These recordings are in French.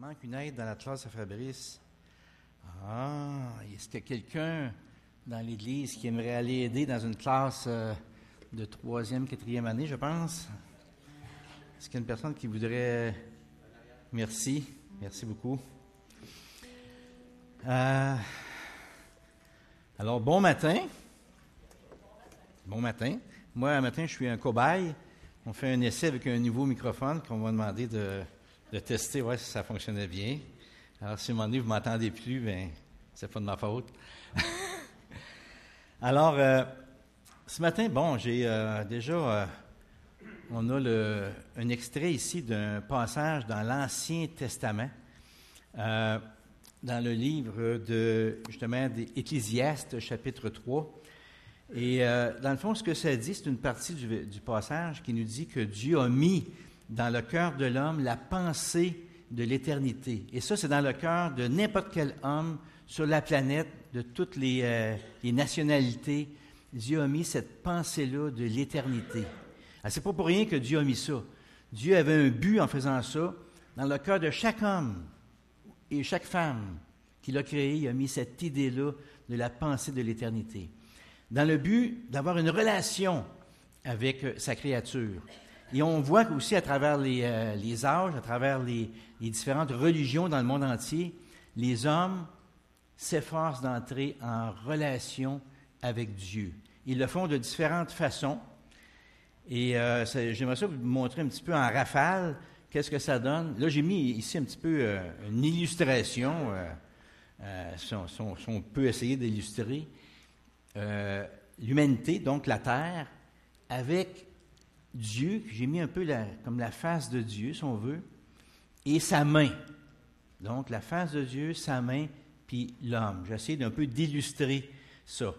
manque une aide dans la classe à Fabrice. Ah, est-ce qu'il y a quelqu'un dans l'Église qui aimerait aller aider dans une classe de 3e, 4e année, je pense? Est-ce qu'il y a une personne qui voudrait... Merci beaucoup. Alors, bon matin. Moi, un matin, je suis un cobaye. On fait un essai avec un nouveau microphone qu'on va demander de tester, voir si ça fonctionnait bien. Alors, si à un moment donné, vous ne m'entendez plus, bien, c'est pas de ma faute. Alors, ce matin, bon, j'ai déjà... on a un extrait ici d'un passage dans l'Ancien Testament, dans le livre justement, d'Ecclésiaste, chapitre 3. Et dans le fond, ce que ça dit, c'est une partie du passage qui nous dit que Dieu a mis dans le cœur de l'homme la pensée de l'éternité. Et ça, c'est dans le cœur de n'importe quel homme sur la planète, de toutes les nationalités. Dieu a mis cette pensée-là de l'éternité. Alors, c'est pas pour rien que Dieu a mis ça. Dieu avait un but en faisant ça. Dans le cœur de chaque homme et chaque femme qu'il a créé, il a mis cette idée-là de la pensée de l'éternité. Dans le but d'avoir une relation avec sa créature. Et on voit aussi à travers les âges, à travers les différentes religions dans le monde entier, les hommes s'efforcent d'entrer en relation avec Dieu. Ils le font de différentes façons. Et j'aimerais ça vous montrer un petit peu en rafale qu'est-ce que ça donne. Là, j'ai mis ici un petit peu une illustration, si on peut essayer d'illustrer. L'humanité, donc la terre, avec Dieu, j'ai mis un peu comme la face de Dieu, si on veut, et sa main. Donc, la face de Dieu, sa main, puis l'homme. J'ai essayé d'un peu d'illustrer ça.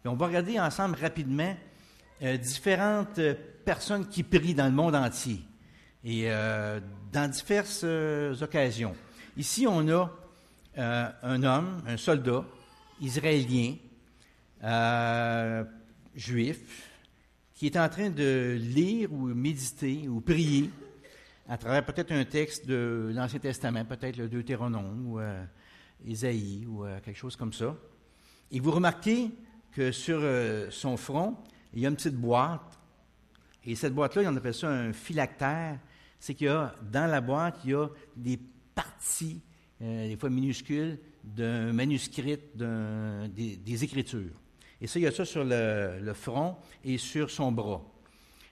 Puis on va regarder ensemble rapidement différentes personnes qui prient dans le monde entier et dans diverses occasions. Ici, on a un homme, un soldat israélien, juif, qui est en train de lire ou méditer ou prier à travers peut-être un texte de l'Ancien Testament, peut-être le Deutéronome ou Ésaïe ou quelque chose comme ça. Et vous remarquez que sur son front, il y a une petite boîte. Et cette boîte-là, on appelle ça un phylactère. C'est qu'il y a, dans la boîte, il y a des parties, des fois minuscules, d'un manuscrit, des Écritures. Et ça, il y a ça sur le front et sur son bras.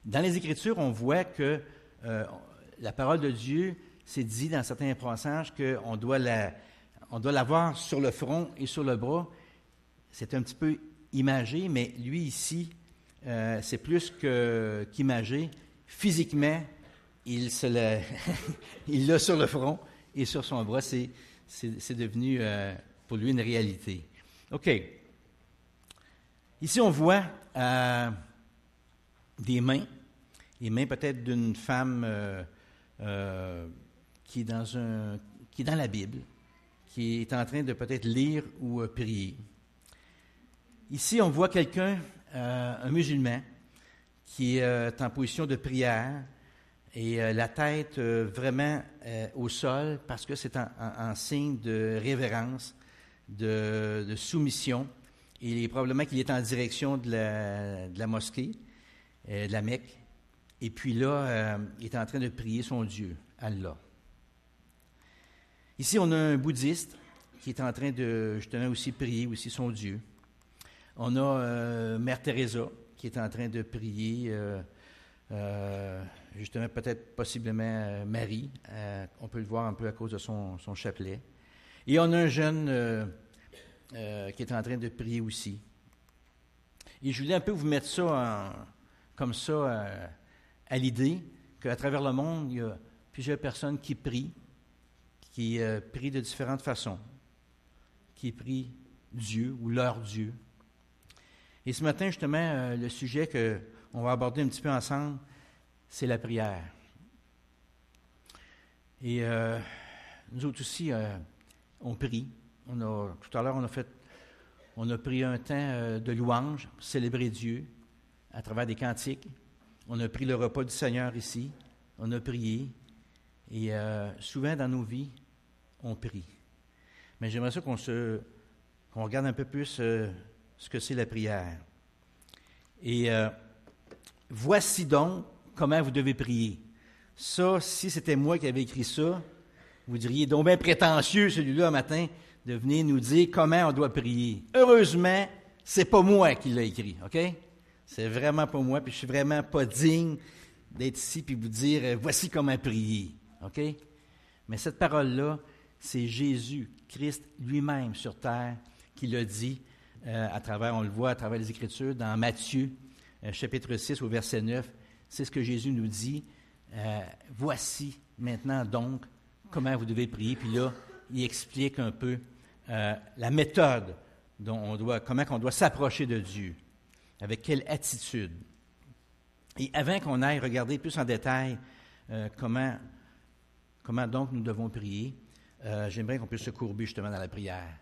Dans les Écritures, on voit que la parole de Dieu, c'est dit dans certains passages qu'on doit l'avoir sur le front et sur le bras. C'est un petit peu imagé, mais lui ici, c'est plus qu'imagé. Physiquement, il l'a sur le front et sur son bras. C'est devenu pour lui une réalité. OK. Ici, on voit des mains, les mains peut-être d'une femme qui est dans la Bible, qui est en train de peut-être lire ou prier. Ici, on voit quelqu'un, un musulman, qui est en position de prière et la tête vraiment au sol parce que c'est en signe de révérence, de soumission. Et probablement qu'il est en direction de la mosquée, de la Mecque. Et puis là, il est en train de prier son Dieu, Allah. Ici, on a un bouddhiste qui est en train de justement aussi prier aussi son Dieu. On a Mère Teresa qui est en train de prier justement peut-être possiblement Marie. On peut le voir un peu à cause de son chapelet. Et on a un jeune... qui est en train de prier aussi. Et je voulais un peu vous mettre ça comme ça à l'idée qu'à travers le monde, il y a plusieurs personnes qui prient de différentes façons, qui prient Dieu ou leur Dieu. Et ce matin, justement, le sujet qu'on va aborder un petit peu ensemble, c'est la prière. Et nous autres aussi, on prie. Tout à l'heure, on a pris un temps de louange pour célébrer Dieu à travers des cantiques. On a pris le repas du Seigneur ici. On a prié. Et souvent dans nos vies, on prie. Mais j'aimerais ça qu'on regarde un peu plus ce que c'est la prière. Et voici donc comment vous devez prier. Ça, si c'était moi qui avais écrit ça, vous diriez, donc bien prétentieux celui-là un matin, de venir nous dire comment on doit prier. Heureusement, c'est pas moi qui l'ai écrit, OK? C'est vraiment pas moi, puis je suis vraiment pas digne d'être ici puis vous dire, voici comment prier, OK? Mais cette parole-là, c'est Jésus, Christ lui-même sur terre, qui l'a dit à travers, on le voit à travers les Écritures, dans Matthieu, chapitre 6, au verset 9. C'est ce que Jésus nous dit. Voici maintenant donc comment vous devez prier. Puis là, il explique un peu la méthode comment on doit s'approcher de Dieu, avec quelle attitude. Et avant qu'on aille regarder plus en détail comment donc nous devons prier, j'aimerais qu'on puisse se courber justement dans la prière.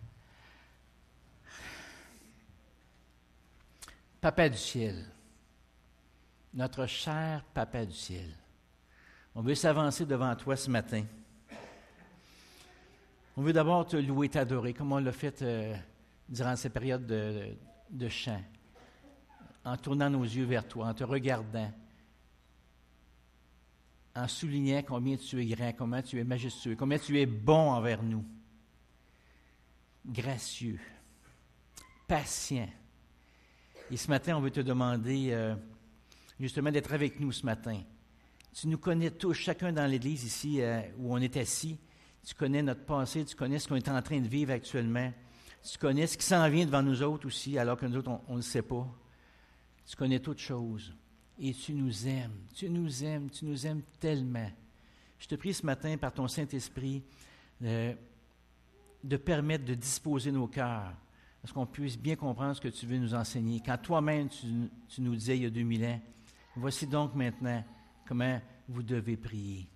Papa du ciel, notre cher Papa du ciel, on veut s'avancer devant toi ce matin. On veut d'abord te louer, t'adorer, comme on l'a fait durant ces périodes de chant, en tournant nos yeux vers toi, en te regardant, en soulignant combien tu es grand, combien tu es majestueux, combien tu es bon envers nous, gracieux, patient. Et ce matin, on veut te demander justement d'être avec nous ce matin. Tu nous connais tous, chacun dans l'Église ici où on est assis. Tu connais notre passé, tu connais ce qu'on est en train de vivre actuellement. Tu connais ce qui s'en vient devant nous autres aussi, alors que nous autres, on ne le sait pas. Tu connais toutes choses. Et tu nous aimes, tu nous aimes, tu nous aimes tellement. Je te prie ce matin, par ton Saint-Esprit, de permettre de disposer nos cœurs, parce qu'on puisse bien comprendre ce que tu veux nous enseigner. Quand toi-même, tu nous disais il y a 2000 ans, voici donc maintenant comment vous devez prier.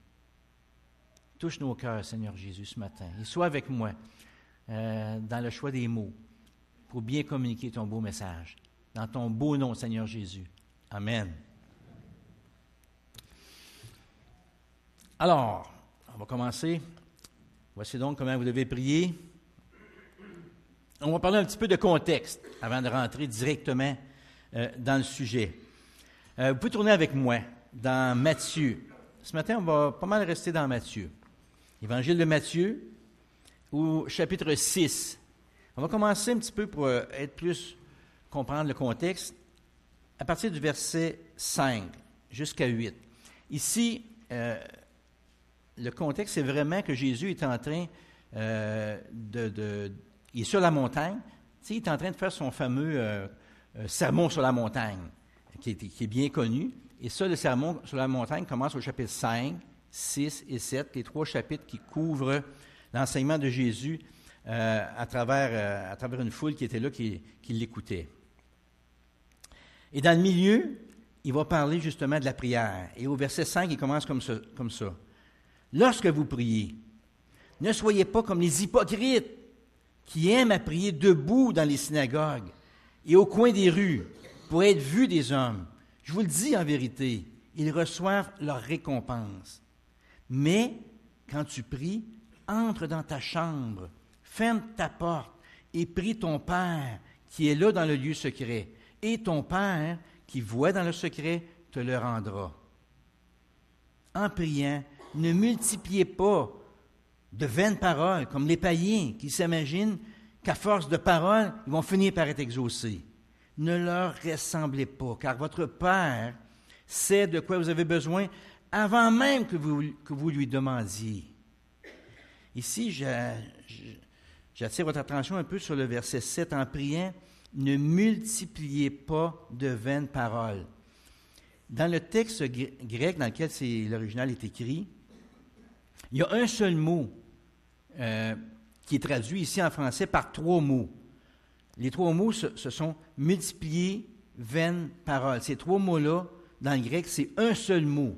Touche nos cœurs, Seigneur Jésus, ce matin. Et sois avec moi dans le choix des mots pour bien communiquer ton beau message. Dans ton beau nom, Seigneur Jésus. Amen. Alors, on va commencer. Voici donc comment vous devez prier. On va parler un petit peu de contexte avant de rentrer directement dans le sujet. Vous pouvez tourner avec moi dans Matthieu. Ce matin, on va pas mal rester dans Matthieu. Évangile de Matthieu, au chapitre 6. On va commencer un petit peu pour comprendre le contexte, à partir du verset 5 jusqu'à 8. Ici, le contexte, c'est vraiment que Jésus est en train il est sur la montagne. Tu sais, il est en train de faire son fameux sermon sur la montagne, qui est bien connu. Et ça, le sermon sur la montagne commence au chapitre 5, 6 et 7, les 3 chapitres qui couvrent l'enseignement de Jésus à travers une foule qui était là, qui l'écoutait. Et dans le milieu, il va parler justement de la prière. Et au verset 5, il commence comme ça. Lorsque vous priez, ne soyez pas comme les hypocrites qui aiment à prier debout dans les synagogues et au coin des rues pour être vus des hommes. Je vous le dis en vérité, ils reçoivent leur récompense. Mais quand tu pries, entre dans ta chambre, ferme ta porte et prie ton Père qui est là dans le lieu secret. Et ton Père qui voit dans le secret te le rendra. En priant, ne multipliez pas de vaines paroles, comme les païens qui s'imaginent qu'à force de paroles, ils vont finir par être exaucés. Ne leur ressemblez pas, car votre Père sait de quoi vous avez besoin avant même que vous lui demandiez. Ici, j'attire votre attention un peu sur le verset 7. En priant, ne multipliez pas de vaines paroles. Dans le texte grec dans lequel l'original est écrit, il y a un seul mot qui est traduit ici en français par 3 mots. Les 3 mots, ce sont multiplier, vaines, paroles. Ces 3 mots-là, dans le grec, c'est un seul mot.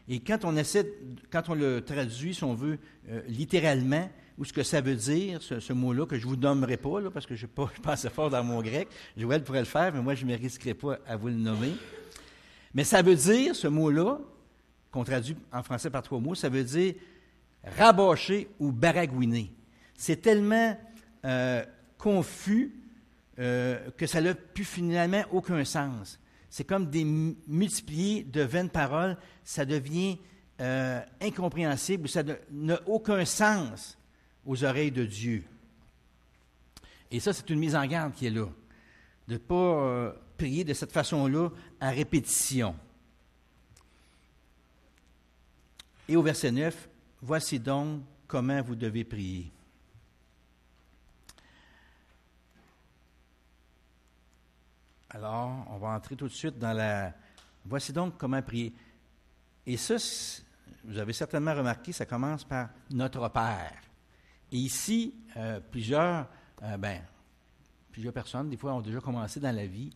Et quand on le traduit, si on veut, littéralement, ou ce que ça veut dire, ce mot-là, que je ne vous nommerai pas, là, parce que je ne suis pas assez fort dans mon grec, Joël pourrait le faire, mais moi, je ne me risquerai pas à vous le nommer. Mais ça veut dire, ce mot-là, qu'on traduit en français par 3 mots, ça veut dire rabâcher ou baragouiner. c'est tellement confus que ça n'a plus finalement aucun sens. C'est comme des multipliés de vaines paroles, ça devient incompréhensible, ça n'a aucun sens aux oreilles de Dieu. Et ça, c'est une mise en garde qui est là, de ne pas prier de cette façon-là à répétition. Et au verset 9, « Voici donc comment vous devez prier. » Alors, on va entrer tout de suite dans la... Voici donc comment prier. Et ça, vous avez certainement remarqué, ça commence par « Notre Père ». Et ici, plusieurs personnes, des fois, ont déjà commencé dans la vie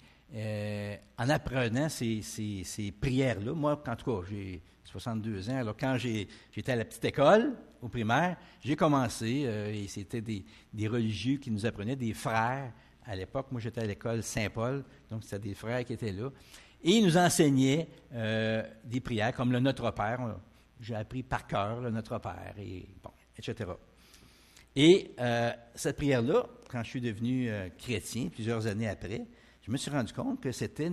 en apprenant ces prières-là. Moi, en tout cas, j'ai 62 ans. Alors, quand j'étais à la petite école, au primaire, j'ai commencé, et c'était des religieux qui nous apprenaient, des frères. À l'époque, moi, j'étais à l'école Saint-Paul, donc c'était des frères qui étaient là. Et ils nous enseignaient des prières comme le Notre Père. J'ai appris par cœur le Notre Père, et bon, etc. Et cette prière-là, quand je suis devenu chrétien, plusieurs années après, je me suis rendu compte que c'était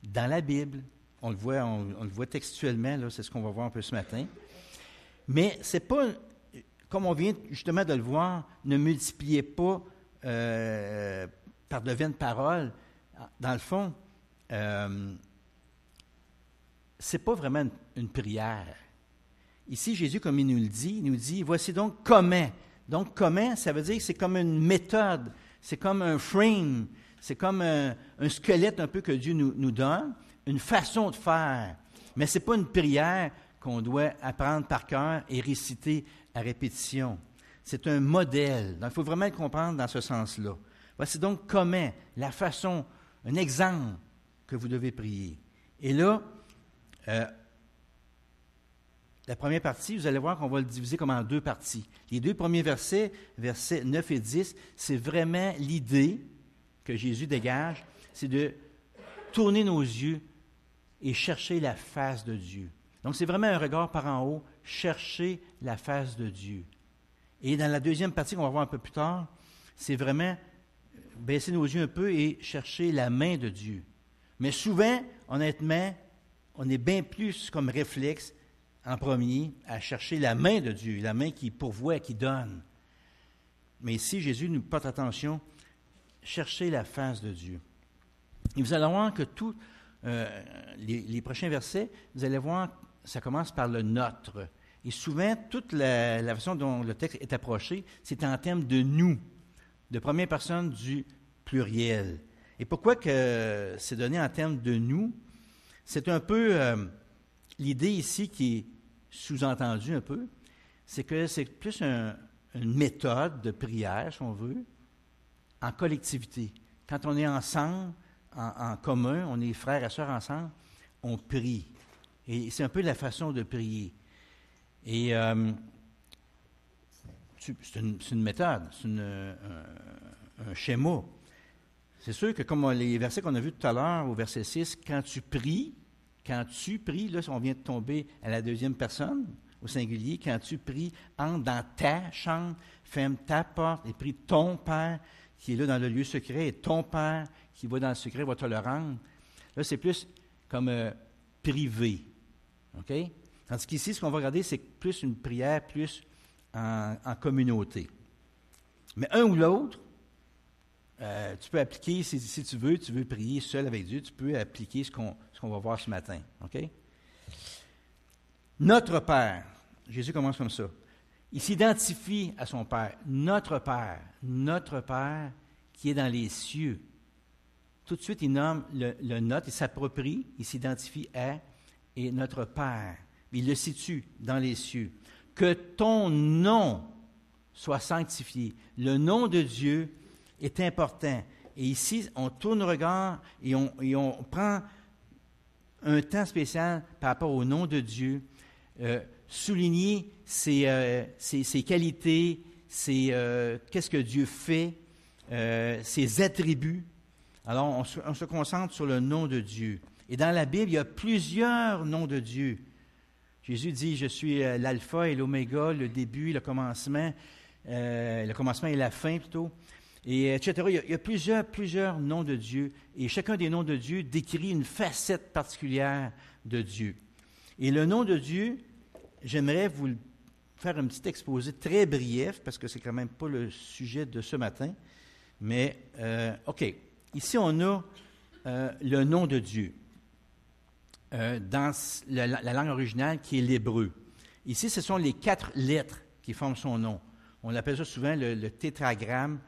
dans la Bible. On le voit textuellement, là, c'est ce qu'on va voir un peu ce matin. Mais c'est pas, comme on vient justement de le voir, ne multipliez pas par de vaines paroles. Dans le fond, c'est pas vraiment une prière. Ici, Jésus, comme il nous dit, voici donc comment. Donc, comment, ça veut dire que c'est comme une méthode, c'est comme un frame, c'est comme un squelette un peu que Dieu nous donne, une façon de faire. Mais ce n'est pas une prière qu'on doit apprendre par cœur et réciter à répétition. C'est un modèle. Donc, il faut vraiment le comprendre dans ce sens-là. Voici donc comment, la façon, un exemple que vous devez prier. Et là, la première partie, vous allez voir qu'on va le diviser comme en deux parties. Les deux premiers versets, versets 9 et 10, c'est vraiment l'idée que Jésus dégage, c'est de tourner nos yeux et chercher la face de Dieu. Donc, c'est vraiment un regard par en haut, chercher la face de Dieu. Et dans la deuxième partie qu'on va voir un peu plus tard, c'est vraiment baisser nos yeux un peu et chercher la main de Dieu. Mais souvent, honnêtement, on est bien plus comme réflexe en premier à chercher la main de Dieu, la main qui pourvoit, qui donne. Mais ici, Jésus nous porte attention, chercher la face de Dieu. Et vous allez voir que tous les prochains versets, vous allez voir, ça commence par le « notre ». Et souvent, toute la façon dont le texte est approché, c'est en termes de « nous », de première personne du pluriel. Et pourquoi que c'est donné en termes de « nous », c'est un peu l'idée ici qui est sous-entendue un peu, c'est que c'est plus une méthode de prière, si on veut, en collectivité. Quand on est ensemble, en commun, on est frères et sœurs ensemble, on prie. Et c'est un peu la façon de prier. Et c'est une méthode, c'est un schéma. C'est sûr que comme les versets qu'on a vus tout à l'heure, au verset 6, quand tu pries, là, on vient de tomber à la deuxième personne, au singulier, quand tu pries, entre dans ta chambre, ferme ta porte et prie ton Père qui est là dans le lieu secret, et ton Père qui va dans le secret va te le rendre. Là, c'est plus comme privé. OK? Tandis qu'ici, ce qu'on va regarder, c'est plus une prière, plus en communauté. Mais un ou l'autre, tu peux appliquer, si tu veux prier seul avec Dieu, tu peux appliquer ce qu'on va voir ce matin. OK? Notre Père, Jésus commence comme ça. Il s'identifie à son Père. Notre Père qui est dans les cieux. Tout de suite, il nomme le notre, il s'approprie, il s'identifie à, et notre Père. Il le situe dans les cieux. Que ton nom soit sanctifié. Le nom de Dieu est important. Et ici, on tourne le regard et on prend un temps spécial par rapport au nom de Dieu, souligner ses qualités, qu'est-ce que Dieu fait, ses attributs. Alors, on se concentre sur le nom de Dieu. Et dans la Bible, il y a plusieurs noms de Dieu. Jésus dit, je suis l'alpha et l'oméga, le début, le commencement. le commencement et la fin plutôt, et etc. Il y a plusieurs noms de Dieu, et chacun des noms de Dieu décrit une facette particulière de Dieu. Et le nom de Dieu, j'aimerais vous faire un petit exposé très brief, parce que c'est quand même pas le sujet de ce matin, mais OK. Ici, on a le nom de Dieu dans la langue originale qui est l'hébreu. Ici, ce sont les 4 lettres qui forment son nom. On appelle ça souvent le tétragramme,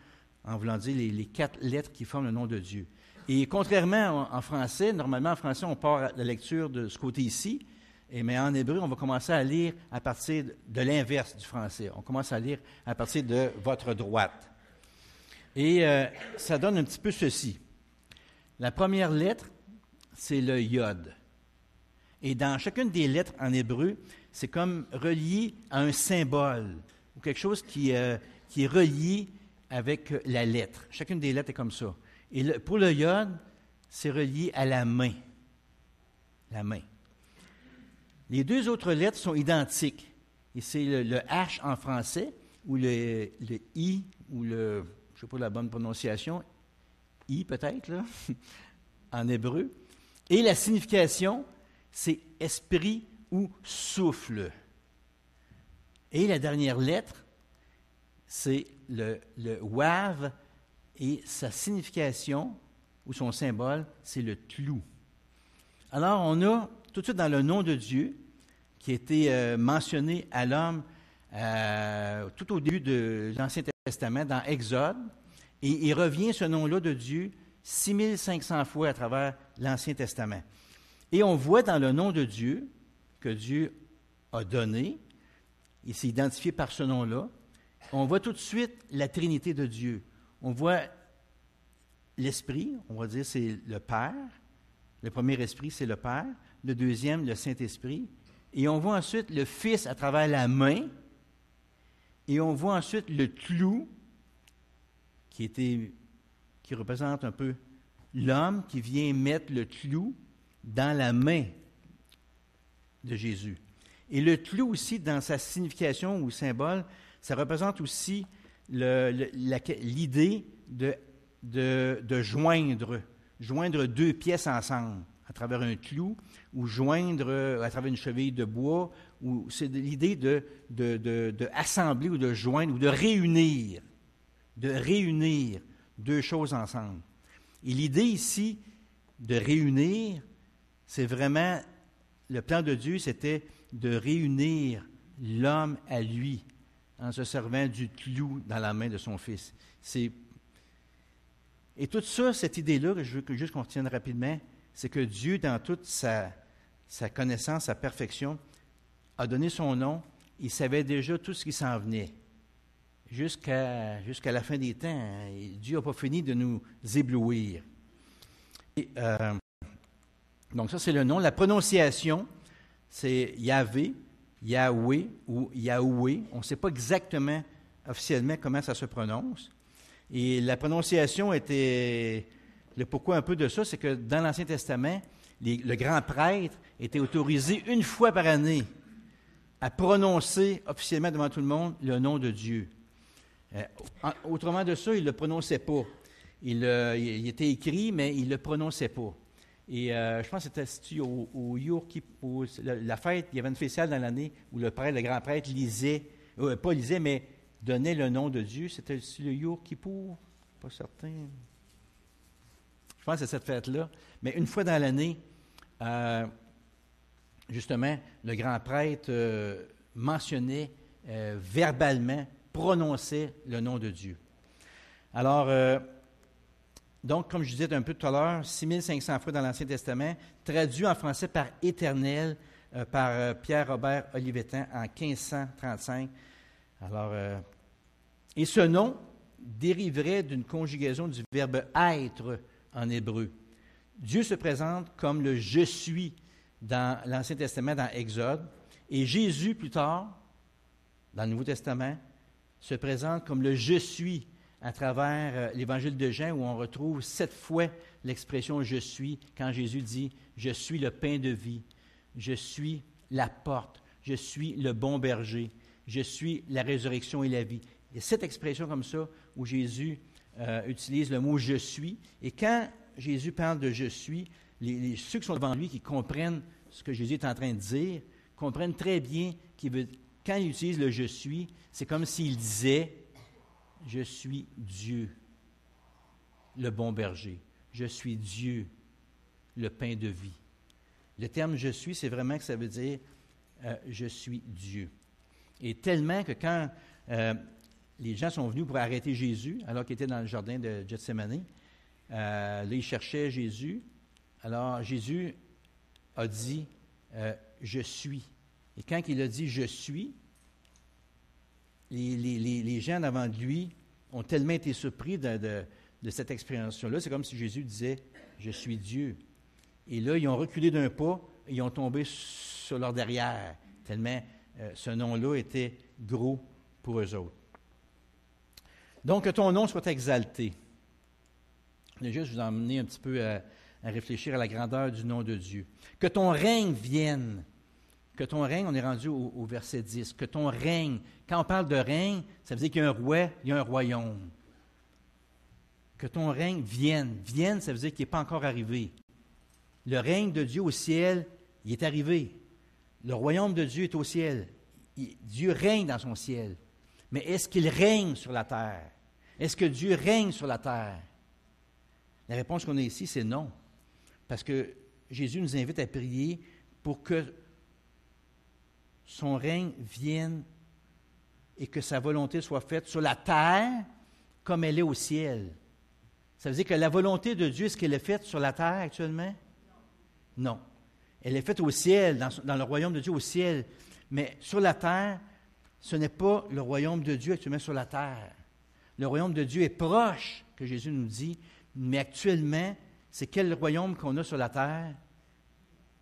en voulant dire les 4 lettres qui forment le nom de Dieu. Et contrairement en français, normalement en français, on part de la lecture de ce côté ici, mais en hébreu, on va commencer à lire à partir de l'inverse du français. On commence à lire à partir de votre droite. Et ça donne un petit peu ceci. La première lettre, c'est le yod. Et dans chacune des lettres en hébreu, c'est comme relié à un symbole ou quelque chose qui est relié avec la lettre. Chacune des lettres est comme ça. Et pour le yod, c'est relié à la main. La main. Les 2 autres lettres sont identiques. Et c'est le H en français, ou le I, ou le, je ne sais pas la bonne prononciation, I peut-être, là, en hébreu. Et la signification, c'est esprit ou souffle. Et la dernière lettre, c'est le Wav, et sa signification, ou son symbole, c'est le tlou. Alors, on a tout de suite dans le nom de Dieu, qui a été mentionné à l'homme tout au début de l'Ancien Testament, dans Exode, et il revient ce nom-là de Dieu 6500 fois à travers l'Ancien Testament. Et on voit dans le nom de Dieu, que Dieu a donné, il s'est identifié par ce nom-là, on voit tout de suite la Trinité de Dieu. On voit l'Esprit, on va dire c'est le Père. Le premier Esprit, c'est le Père. Le deuxième, le Saint-Esprit. Et on voit ensuite le Fils à travers la main. Et on voit ensuite le clou, qui représente un peu l'homme qui vient mettre le clou dans la main de Jésus. Et le clou aussi, dans sa signification ou symbole, ça représente aussi l'idée de joindre 2 pièces ensemble à travers un clou, ou joindre à travers une cheville de bois, ou c'est l'idée de assembler ou de joindre ou de réunir 2 choses ensemble. Et l'idée ici de réunir, c'est vraiment, le plan de Dieu, c'était de réunir l'homme à lui en se servant du clou dans la main de son Fils. Et tout ça, cette idée-là, que je veux juste qu'on retienne rapidement, c'est que Dieu, dans toute sa connaissance, sa perfection, a donné son nom. Il savait déjà tout ce qui s'en venait. Jusqu'à la fin des temps, Dieu n'a pas fini de nous éblouir. Et, donc ça, c'est le nom. La prononciation, c'est Yahvé, Yahweh ou Yahoué. On ne sait pas exactement, officiellement, comment ça se prononce. Et la prononciation était... Le pourquoi un peu de ça, c'est que dans l'Ancien Testament, le grand prêtre était autorisé 1 fois par année à prononcer officiellement devant tout le monde le nom de Dieu. Autrement de ça, il ne le prononçait pas. Il était écrit, mais il ne le prononçait pas. Et je pense que c'était au Yom Kippour, la fête, il y avait une spéciale dans l'année où le grand prêtre mais donnait le nom de Dieu. C'était le Yom Kippour, pas certain. Je pense que c'est cette fête-là. Mais 1 fois dans l'année, justement, le grand prêtre mentionnait verbalement, prononçait le nom de Dieu. Alors, donc, comme je disais un peu tout à l'heure, 6500 fois dans l'Ancien Testament, traduit en français par « éternel » par Pierre-Robert Olivetan en 1535. Alors, et ce nom dériverait d'une conjugaison du verbe « être » en hébreu. Dieu se présente comme le « je suis » dans l'Ancien Testament, dans Exode, et Jésus, plus tard, dans le Nouveau Testament, se présente comme le « je suis » à travers l'Évangile de Jean, où on retrouve 7 fois l'expression « je suis » quand Jésus dit « je suis le pain de vie, je suis la porte, je suis le bon berger, je suis la résurrection et la vie ». Il y a 7 expressions comme ça où Jésus utilise le mot « je suis ». Et quand Jésus parle de « je suis », ceux qui sont devant lui, qui comprennent ce que Jésus est en train de dire, comprennent très bien quand il utilise le « je suis », c'est comme s'il disait « je suis Dieu, le bon berger. Je suis Dieu, le pain de vie. » Le terme « je suis », c'est vraiment que ça veut dire je suis Dieu. Et tellement que quand les gens sont venus pour arrêter Jésus, alors qu'il était dans le jardin de Gethsémani, là, ils cherchaient Jésus. Alors, Jésus a dit je suis. Et quand il a dit « je suis », les gens devant lui ont tellement été surpris de cette expérience-là. C'est comme si Jésus disait « je suis Dieu ». Et là, ils ont reculé d'un pas et ils ont tombé sur leur derrière, tellement ce nom-là était gros pour eux autres. Donc, que ton nom soit exalté. Déjà, je vous ai emmené un petit peu à réfléchir à la grandeur du nom de Dieu. Que ton règne vienne. Que ton règne, on est rendu au verset 10. Que ton règne, quand on parle de règne, ça veut dire qu'il y a un roi, il y a un royaume. Que ton règne vienne. Vienne, ça veut dire qu'il n'est pas encore arrivé. Le règne de Dieu au ciel, il est arrivé. Le royaume de Dieu est au ciel. Dieu règne dans son ciel. Mais est-ce qu'il règne sur la terre? Est-ce que Dieu règne sur la terre? La réponse qu'on a ici, c'est non. Parce que Jésus nous invite à prier pour que son règne vienne et que sa volonté soit faite sur la terre comme elle est au ciel. Ça veut dire que la volonté de Dieu, est-ce qu'elle est faite sur la terre actuellement? Non. Elle est faite au ciel, dans le royaume de Dieu au ciel. Mais sur la terre, ce n'est pas le royaume de Dieu actuellement sur la terre. Le royaume de Dieu est proche, que Jésus nous dit, mais actuellement, c'est quel royaume qu'on a sur la terre?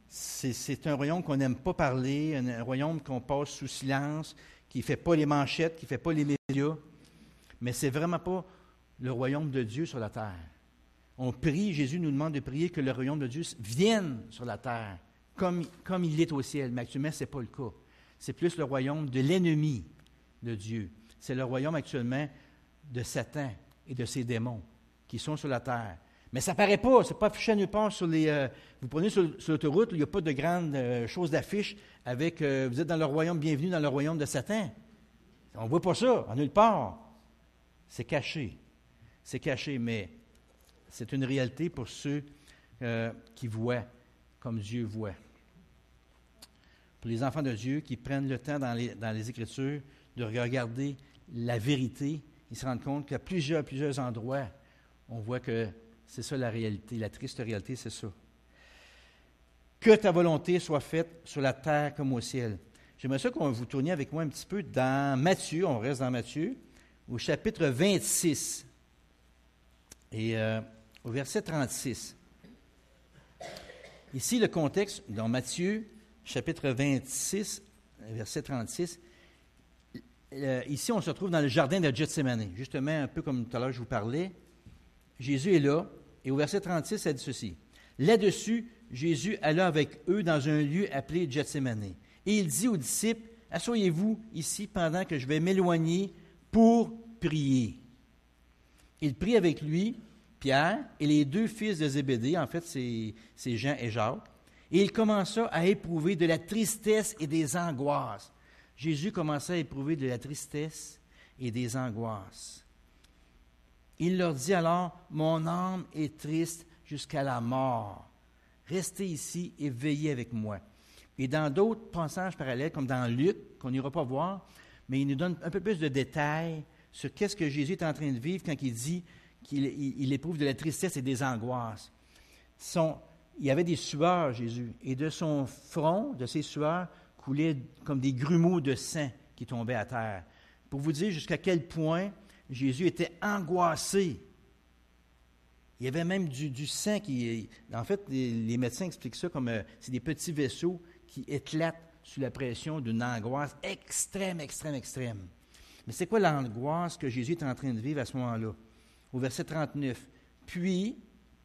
C'est un royaume qu'on n'aime pas parler, un royaume qu'on passe sous silence, qui ne fait pas les manchettes, qui ne fait pas les médias. Mais ce n'est vraiment pas le royaume de Dieu sur la terre. On prie, Jésus nous demande de prier que le royaume de Dieu vienne sur la terre, comme il est au ciel. Mais actuellement, ce n'est pas le cas. C'est plus le royaume de l'ennemi de Dieu. C'est le royaume actuellement de Satan et de ses démons qui sont sur la terre. Mais ça ne paraît pas, ce n'est pas affiché nulle part sur les... vous prenez sur l'autoroute, il n'y a pas de grandes choses d'affiche avec vous êtes dans le royaume, bienvenue dans le royaume de Satan. On ne voit pas ça, en nulle part. C'est caché. C'est caché, mais c'est une réalité pour ceux qui voient comme Dieu voit. Pour les enfants de Dieu qui prennent le temps dans les Écritures de regarder la vérité, ils se rendent compte qu'à plusieurs endroits, on voit que c'est ça la réalité, la triste réalité, c'est ça. Que ta volonté soit faite sur la terre comme au ciel. J'aimerais ça qu'on vous tourniez avec moi un petit peu dans Matthieu, on reste dans Matthieu, au chapitre 26 et au verset 36. Ici, le contexte, dans Matthieu, chapitre 26, verset 36, ici, on se trouve dans le jardin de Gethsémani, justement, un peu comme tout à l'heure je vous parlais. Jésus est là, et au verset 36, ça dit ceci. Là-dessus, Jésus alla avec eux dans un lieu appelé Gethsémani. Et il dit aux disciples, « Asseyez-vous ici pendant que je vais m'éloigner pour prier. » Il prit avec lui Pierre et les 2 fils de Zébédée, en fait, c'est Jean et Jacques, et il commença à éprouver de la tristesse et des angoisses. Jésus commençait à éprouver de la tristesse et des angoisses. Il leur dit alors, « Mon âme est triste jusqu'à la mort. Restez ici et veillez avec moi. » Et dans d'autres passages parallèles, comme dans Luc, qu'on n'ira pas voir, mais il nous donne un peu plus de détails sur qu'est-ce que Jésus est en train de vivre quand il dit qu'il éprouve de la tristesse et des angoisses. Il y avait des sueurs, Jésus, et de son front, de ses sueurs, coulaient comme des grumeaux de sang qui tombaient à terre. Pour vous dire jusqu'à quel point Jésus était angoissé. Il y avait même du sang qui... En fait, les médecins expliquent ça comme c'est des petits vaisseaux qui éclatent sous la pression d'une angoisse extrême. Mais c'est quoi l'angoisse que Jésus est en train de vivre à ce moment-là? Au verset 39. Puis,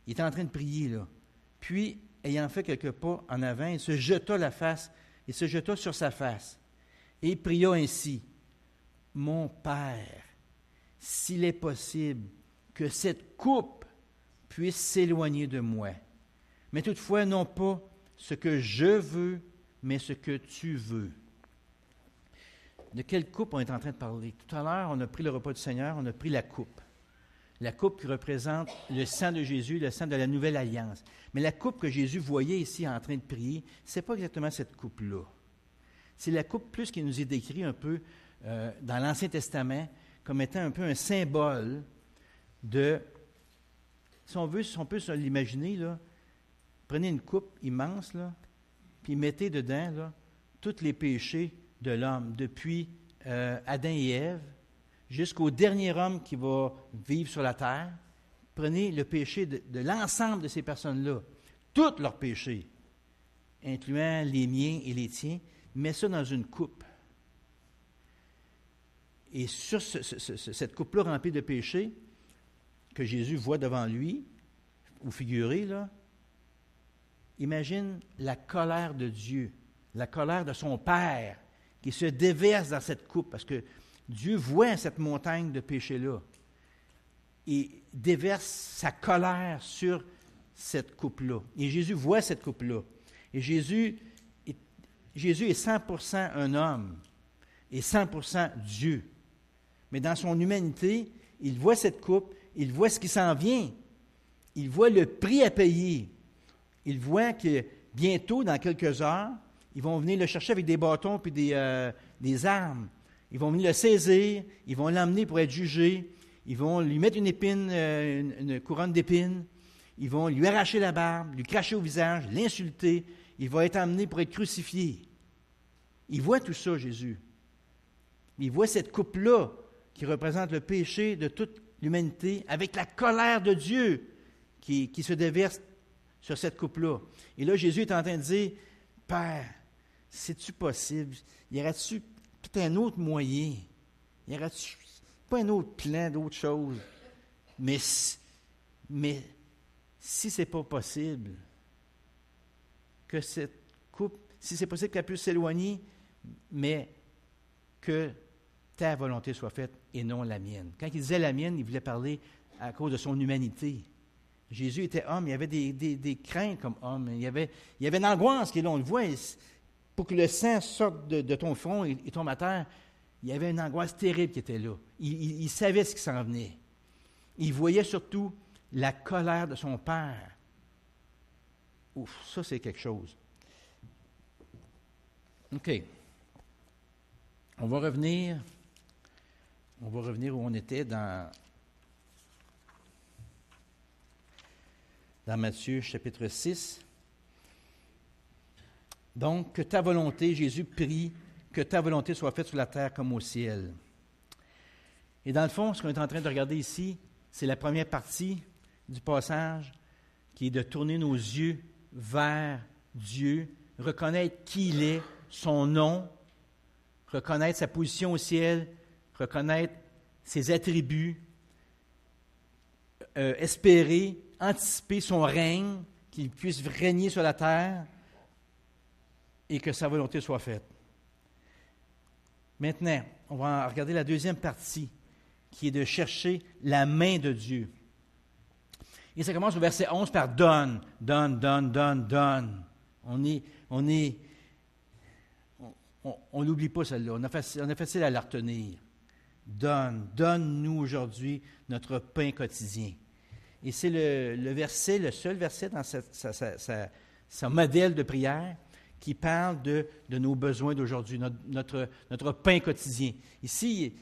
il est en train de prier, là. Puis, ayant fait quelques pas en avant, il se jeta sur sa face. Et il pria ainsi. « Mon Père, s'il est possible, que cette coupe puisse s'éloigner de moi. Mais toutefois, non pas ce que je veux, mais ce que tu veux. De quelle coupe on est en train de parler? Tout à l'heure, on a pris le repas du Seigneur, on a pris la coupe. La coupe qui représente le sang de Jésus, le sang de la nouvelle alliance. Mais la coupe que Jésus voyait ici en train de prier, ce n'est pas exactement cette coupe-là. C'est la coupe plus qui nous est décrite un peu dans l'Ancien Testament comme étant un peu un symbole de, si on peut se l'imaginer, là, prenez une coupe immense, là, puis mettez dedans là, tous les péchés de l'homme, depuis Adam et Ève, jusqu'au dernier homme qui va vivre sur la terre. Prenez le péché de l'ensemble de ces personnes-là, tous leurs péchés, incluant les miens et les tiens, mets ça dans une coupe. Et sur cette coupe-là remplie de péchés, que Jésus voit devant lui, ou figuré, là, imagine la colère de Dieu, la colère de son Père, qui se déverse dans cette coupe, parce que Dieu voit cette montagne de péché-là et déverse sa colère sur cette coupe-là. Et Jésus voit cette coupe-là. Et Jésus est 100% un homme et 100% Dieu. Mais dans son humanité, il voit cette coupe, il voit ce qui s'en vient, il voit le prix à payer. Il voit que bientôt, dans quelques heures, ils vont venir le chercher avec des bâtons et des armes. Ils vont venir le saisir, ils vont l'emmener pour être jugé, ils vont lui mettre une épine, une couronne d'épines, ils vont lui arracher la barbe, lui cracher au visage, l'insulter, il va être emmené pour être crucifié. Il voit tout ça, Jésus. Il voit cette coupe-là qui représente le péché de toute l'humanité avec la colère de Dieu qui se déverse sur cette coupe-là. Et là, Jésus est en train de dire, « Père, c'est-tu possible? Y aurait-tu peut-être un autre moyen? Y aurait-tu pas un autre plan, d'autres choses? Mais si ce n'est pas possible, que cette coupe, si c'est possible qu'elle puisse s'éloigner, mais que ta volonté soit faite et non la mienne. » Quand il disait la mienne, il voulait parler à cause de son humanité. Jésus était homme, il y avait des craintes comme homme, il y avait une angoisse qui est là, on le voit, pour que le sang sorte de ton front et tombe à terre, il y avait une angoisse terrible qui était là. Il savait ce qui s'en venait. Il voyait surtout la colère de son Père. Ouf, ça c'est quelque chose. OK. On va revenir où on était dans Matthieu chapitre 6. Donc, que ta volonté, Jésus prie, que ta volonté soit faite sur la terre comme au ciel. Et dans le fond, ce qu'on est en train de regarder ici, c'est la première partie du passage qui est de tourner nos yeux vers Dieu, reconnaître qui il est, son nom, reconnaître sa position au ciel, reconnaître ses attributs, espérer, anticiper son règne, qu'il puisse régner sur la terre et que sa volonté soit faite. Maintenant, on va regarder la deuxième partie, qui est de chercher la main de Dieu. Et ça commence au verset 11 par « donne, donne, donne, donne, donne ». On n'oublie pas celle-là, on a facile à la retenir. Donne, donne-nous aujourd'hui notre pain quotidien. Et c'est le seul verset dans son modèle de prière qui parle de nos besoins d'aujourd'hui, notre pain quotidien. Ici,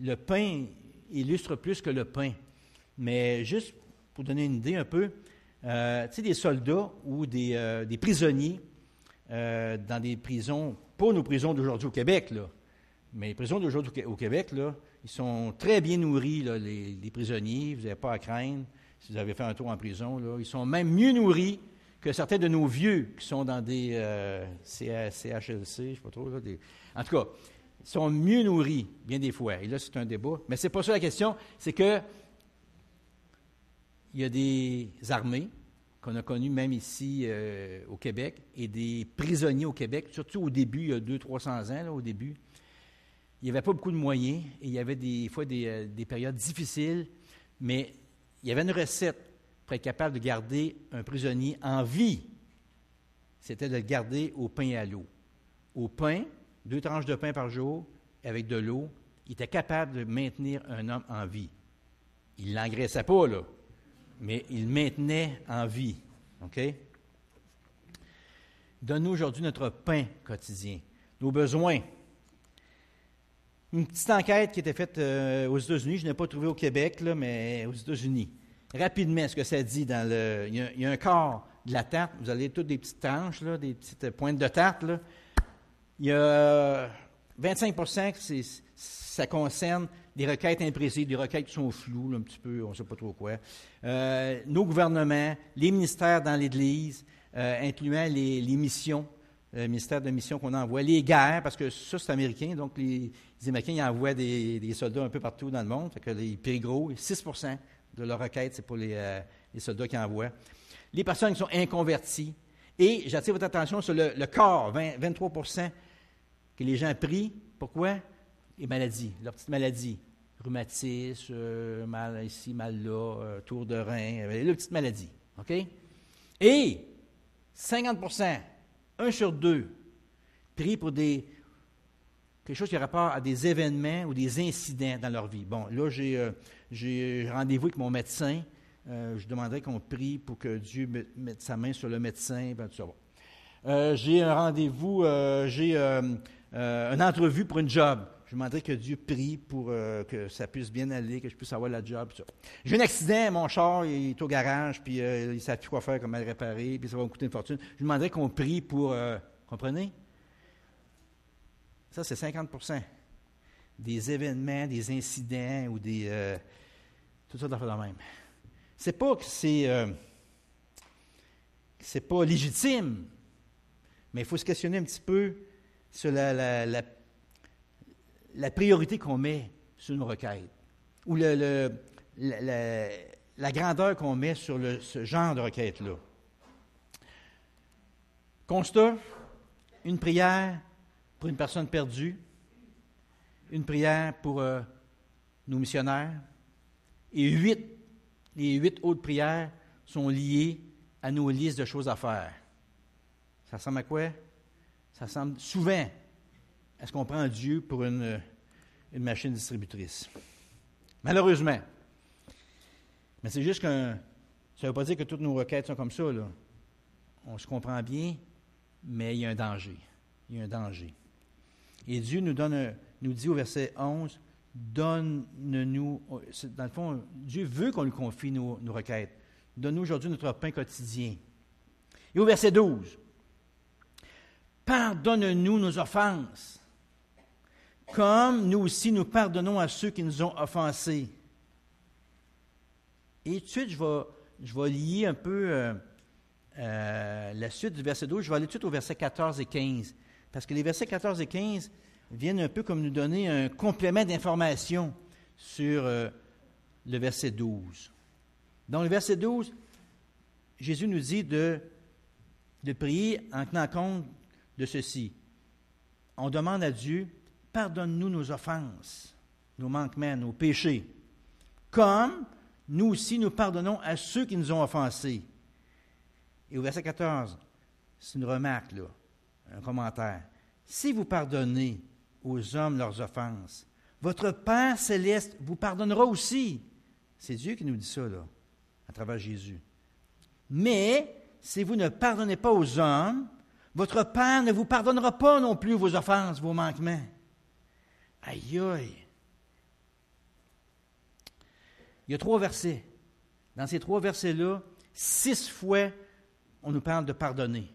le pain illustre plus que le pain. Mais juste pour donner une idée un peu, tu sais, des soldats ou des prisonniers dans des prisons, pas nos prisons d'aujourd'hui au Québec, là, mais les prisons d'aujourd'hui au Québec, là, ils sont très bien nourris, là, les prisonniers, vous n'avez pas à craindre. Si vous avez fait un tour en prison, là, ils sont même mieux nourris que certains de nos vieux qui sont dans des CHLC, je ne sais pas trop. Là, en tout cas, ils sont mieux nourris, bien des fois. Et là, c'est un débat. Mais ce n'est pas ça la question. C'est que il y a des armées qu'on a connues même ici au Québec et des prisonniers au Québec, surtout au début, il y a 200-300 ans, là, au début. il n'y avait pas beaucoup de moyens et il y avait des fois des périodes difficiles, mais il y avait une recette pour être capable de garder un prisonnier en vie. C'était de le garder au pain et à l'eau. Au pain, 2 tranches de pain par jour, avec de l'eau, il était capable de maintenir un homme en vie. Il ne l'engraissait pas, là, mais il le maintenait en vie. OK? Donne-nous aujourd'hui notre pain quotidien, nos besoins. Une petite enquête qui était faite aux États-Unis, je n'ai pas trouvé au Québec, là, mais aux États-Unis. Rapidement, ce que ça dit dans le... Il y a un quart de la tarte, vous avez toutes des petites tranches, là, des petites pointes de tarte, là. Il y a 25 que ça concerne des requêtes imprécises, des requêtes qui sont floues, là, un petit peu, on ne sait pas trop quoi. Nos gouvernements, les ministères dans l'Église, incluant les missions, le ministère de mission qu'on envoie, les guerres, parce que ça, c'est américain, donc les Américains ils envoient des soldats un peu partout dans le monde, fait que les prix gros, 6 de leur requête, c'est pour les soldats qu'ils envoient. Les personnes qui sont inconverties. Et j'attire votre attention sur le corps, 23 que les gens prient. Pourquoi? Les maladies, leurs petites maladies. Rhumatisme, mal ici, mal là, tour de rein, les petites maladies. OK? Et 50 1 sur 2, prient pour quelque chose qui a rapport à des événements ou des incidents dans leur vie. Bon, là, j'ai rendez-vous avec mon médecin. Je demanderais qu'on prie pour que Dieu mette sa main sur le médecin. Ben, tout ça va. J'ai un rendez-vous, j'ai une entrevue pour une job. Je demanderais que Dieu prie pour que ça puisse bien aller, que je puisse avoir la job. Tout ça. J'ai un accident, mon char il est au garage, puis il ne sait plus quoi faire, comment le réparer, puis ça va me coûter une fortune. Je demanderais qu'on prie pour... comprenez? Ça, c'est 50 des événements, des incidents ou tout ça d'affaires de même. C'est pas que c'est pas légitime, mais il faut se questionner un petit peu sur la priorité qu'on met sur nos requêtes ou la grandeur qu'on met sur ce genre de requête-là. Constat, une prière pour une personne perdue, une prière pour nos missionnaires, et les 8 autres prières sont liées à nos listes de choses à faire. Ça ressemble à quoi? Ça ressemble souvent à ce qu'on prend Dieu pour une machine distributrice. Malheureusement. Mais c'est juste ça ne veut pas dire que toutes nos requêtes sont comme ça, là. On se comprend bien, mais il y a un danger. Il y a un danger. Et Dieu nous dit au verset 11, donne-nous, dans le fond, Dieu veut qu'on lui confie nos requêtes. Donne-nous aujourd'hui notre pain quotidien. Et au verset 12, pardonne-nous nos offenses, comme nous aussi nous pardonnons à ceux qui nous ont offensés. Et tout de suite, je vais lier un peu la suite du verset 12. Je vais aller tout de suite au verset 14 et 15. Parce que les versets 14 et 15 viennent un peu comme nous donner un complément d'information sur le verset 12. Dans le verset 12, Jésus nous dit de prier en tenant compte de ceci. On demande à Dieu, pardonne-nous nos offenses, nos manquements, nos péchés, comme nous aussi nous pardonnons à ceux qui nous ont offensés. Et au verset 14, c'est une remarque, là, un commentaire. Si vous pardonnez aux hommes leurs offenses, votre Père céleste vous pardonnera aussi. C'est Dieu qui nous dit ça, là, à travers Jésus. Mais si vous ne pardonnez pas aux hommes, votre Père ne vous pardonnera pas non plus vos offenses, vos manquements. Aïe, aïe. Il y a 3 versets. Dans ces 3 versets-là, 6 fois, on nous parle de pardonner.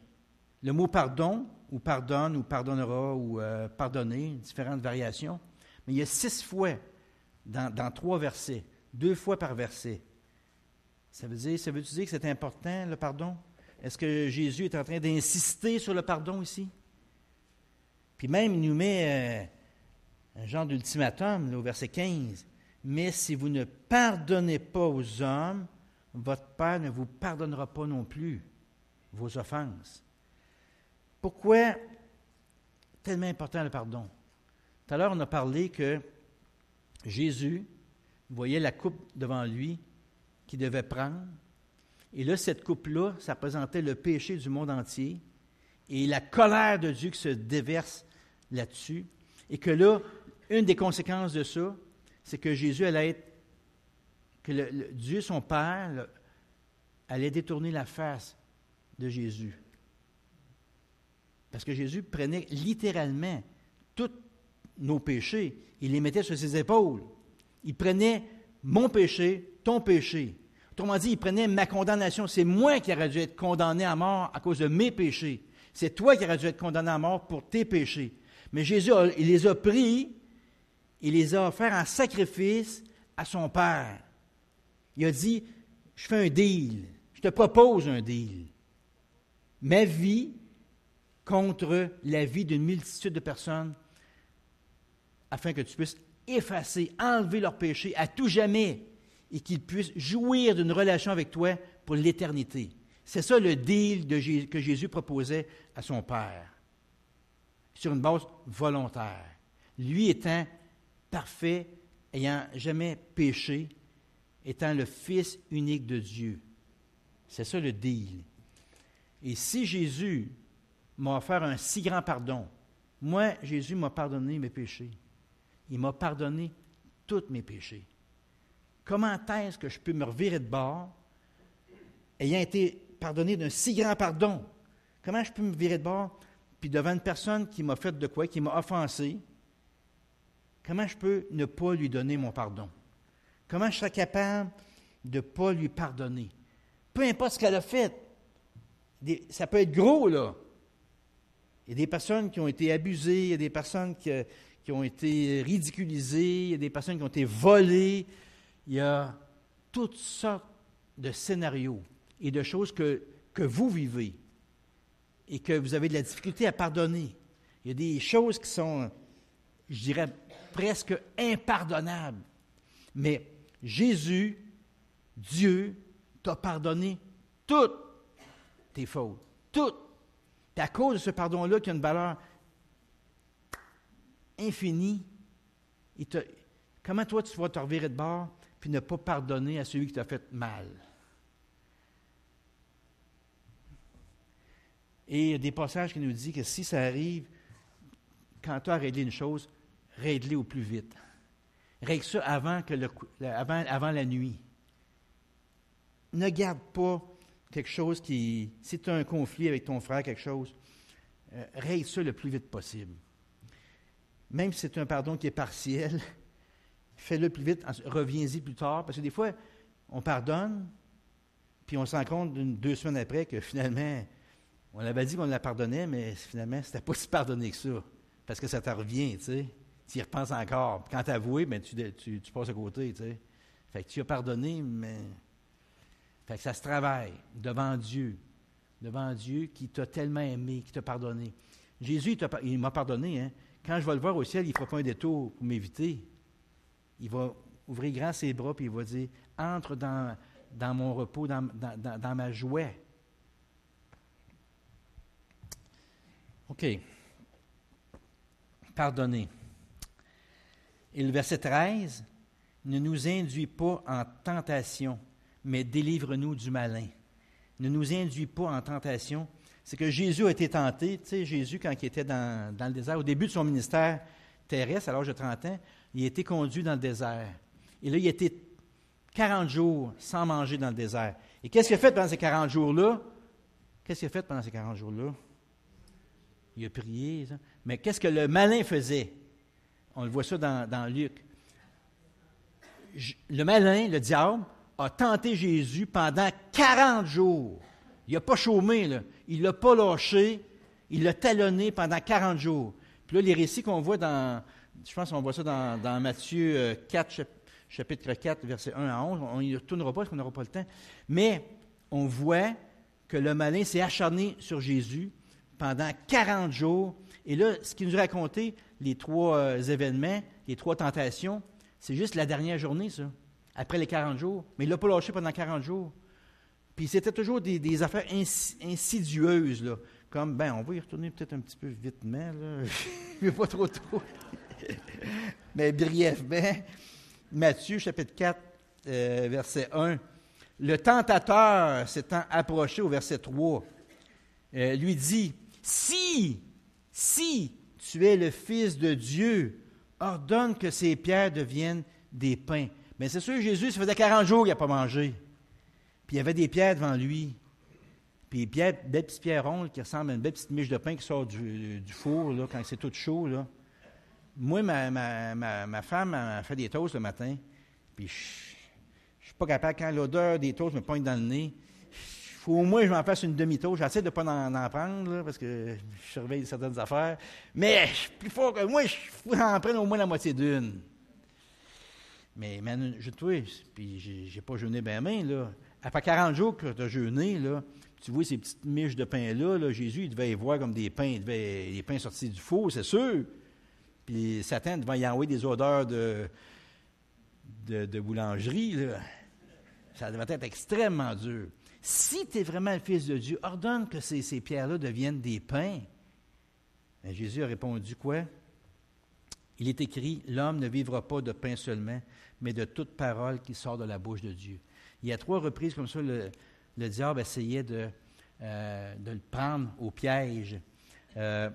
Le mot pardon, ou pardonne, ou pardonnera, ou pardonner, différentes variations. Mais il y a 6 fois dans 3 versets, 2 fois par verset. Ça veut dire que c'est important, le pardon? Est-ce que Jésus est en train d'insister sur le pardon ici? Puis même, il nous met un genre d'ultimatum, là, au verset 15. Mais si vous ne pardonnez pas aux hommes, votre Père ne vous pardonnera pas non plus vos offenses. Pourquoi tellement important le pardon? Tout à l'heure, on a parlé que Jésus voyait la coupe devant lui qu'il devait prendre. Et là, cette coupe-là, ça représentait le péché du monde entier et la colère de Dieu qui se déverse là-dessus. Et que là, une des conséquences de ça, c'est que Jésus allait être, que Dieu, son Père, allait détourner la face de Jésus. Parce que Jésus prenait littéralement tous nos péchés, il les mettait sur ses épaules. Il prenait mon péché, ton péché. Autrement dit, il prenait ma condamnation. C'est moi qui aurais dû être condamné à mort à cause de mes péchés. C'est toi qui aurais dû être condamné à mort pour tes péchés. Mais Jésus, il les a pris, il les a offerts en sacrifice à son Père. Il a dit, je fais un deal, je te propose un deal. Ma vie contre la vie d'une multitude de personnes afin que tu puisses effacer, enlever leurs péchés à tout jamais et qu'ils puissent jouir d'une relation avec toi pour l'éternité. C'est ça le deal que Jésus proposait à son Père, sur une base volontaire. Lui étant parfait, ayant jamais péché, étant le Fils unique de Dieu. C'est ça le deal. Et si Jésus m'a offert un si grand pardon, moi, Jésus m'a pardonné mes péchés. Il m'a pardonné tous mes péchés. Comment est-ce que je peux me revirer de bord, ayant été pardonné d'un si grand pardon? Comment je peux me virer de bord, puis devant une personne qui m'a fait de quoi, qui m'a offensé, comment je peux ne pas lui donner mon pardon? Comment je serais capable de ne pas lui pardonner? Peu importe ce qu'elle a fait. Ça peut être gros, là. Il y a des personnes qui ont été abusées, il y a des personnes qui ont été ridiculisées, il y a des personnes qui ont été volées. Il y a toutes sortes de scénarios et de choses que vous vivez et que vous avez de la difficulté à pardonner. Il y a des choses qui sont, je dirais, presque impardonnables. Mais Jésus, Dieu, t'a pardonné toutes tes fautes. Toutes. Et à cause de ce pardon-là, qui a une valeur infinie, comment toi tu vas te revirer de bord puis ne pas pardonner à celui qui t'a fait mal? Et il y a des passages qui nous disent que si ça arrive, quand tu as réglé une chose, règle-les au plus vite. Règle ça avant la nuit. Ne garde pas quelque chose qui... Si tu as un conflit avec ton frère, quelque chose, règle ça le plus vite possible. Même si c'est un pardon qui est partiel, fais-le le plus vite, reviens-y plus tard, parce que des fois, on pardonne, puis on se rend compte 2 semaines après que finalement, on avait dit qu'on la pardonnait, mais finalement, c'était pas si pardonné que ça, parce que ça te revient, tu sais. Tu y repenses encore. Puis quand tu as avoué, bien, tu passes à côté, tu sais. Fait que tu as pardonné, mais... Fait que ça se travaille devant Dieu qui t'a tellement aimé, qui t'a pardonné. Jésus, il m'a pardonné, hein. Quand je vais le voir au ciel, il ne fera pas un détour pour m'éviter. Il va ouvrir grand ses bras et il va dire, entre dans mon repos, dans ma joie. OK. Pardonner. Et le verset 13, ne nous induis pas en tentation, mais délivre-nous du malin. Ne nous induis pas en tentation. C'est que Jésus a été tenté. Tu sais, Jésus, quand il était dans le désert, au début de son ministère terrestre, à l'âge de 30 ans, il a été conduit dans le désert. Et là, il a été 40 jours sans manger dans le désert. Et qu'est-ce qu'il a fait pendant ces 40 jours-là? Il a prié. Ça. Mais qu'est-ce que le malin faisait? On le voit ça dans Luc. Le malin, le diable, a tenté Jésus pendant 40 jours. Il n'a pas chômé, là. Il ne l'a pas lâché. Il l'a talonné pendant 40 jours. Puis là, les récits qu'on voit je pense qu'on voit ça dans Matthieu 4, chapitre 4, versets 1 à 11. On n'y retournera pas parce qu'on n'aura pas le temps. Mais on voit que le malin s'est acharné sur Jésus pendant 40 jours. Et là, ce qu'il nous a raconté, les 3 événements, les 3 tentations, c'est juste la dernière journée, ça, après les 40 jours. Mais il ne l'a pas lâché pendant 40 jours. Puis c'était toujours des affaires insidieuses, là. Comme, on va y retourner peut-être un petit peu vitement, là. Je ne veux pas trop. Mais brièvement, Matthieu, chapitre 4, verset 1. Le tentateur s'étant approché au verset 3, lui dit, si tu es le Fils de Dieu, ordonne que ces pierres deviennent des pains. Mais c'est sûr, Jésus, ça faisait 40 jours qu'il n'a pas mangé. Puis il y avait des pierres devant lui. Puis des petites pierres rondes qui ressemblent à une belle petite miche de pain qui sort du four là, quand c'est tout chaud. Là. Moi, ma femme a fait des toasts le matin. Puis je ne suis pas capable, quand l'odeur des toasts me pointe dans le nez, il faut au moins que je m'en fasse une demi-toast. J'essaie de ne pas en prendre là, parce que je surveille certaines affaires. Mais je suis plus fort que moi, je faut en prendre au moins la moitié d'une. Mais je toi, puis j'ai pas jeûné bien main, là. Après 40 jours que tu as jeûné, là, tu vois ces petites miches de pain-là, là, Jésus, il devait y voir comme des pains, des pains sortis du four, c'est sûr. Puis Satan devait y envoyer des odeurs de boulangerie, là. Ça devait être extrêmement dur. Si tu es vraiment le Fils de Dieu, ordonne que ces pierres-là deviennent des pains. Mais Jésus a répondu quoi? Il est écrit, l'homme ne vivra pas de pain seulement, mais de toute parole qui sort de la bouche de Dieu. Il y a 3 reprises comme ça, le diable essayait de le prendre au piège. Il